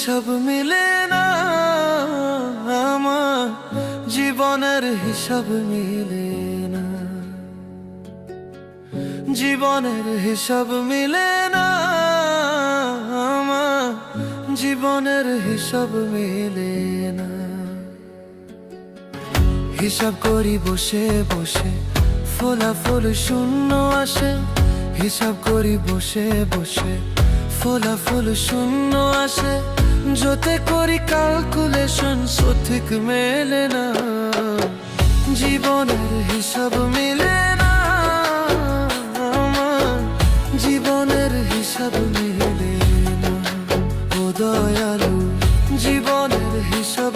হিসাব মিলে না, আমার জীবনের হিসাব মিলে না, জীবনের হিসাব মিলে না, আমার জীবনের হিসাব মিলে না। হিসাব করি বসে বসে, ফলাফল শূন্য আসে। হিসাব করি বসে বসে, ফলাফল শূন্য আসে। যতে করি ক্যালকুলেশন সঠিক মেলে না, জীবনের হিসাব মিলে না, আমার জীবনের হিসাব মিলে না। ও দয়ালু, জীবনের হিসাব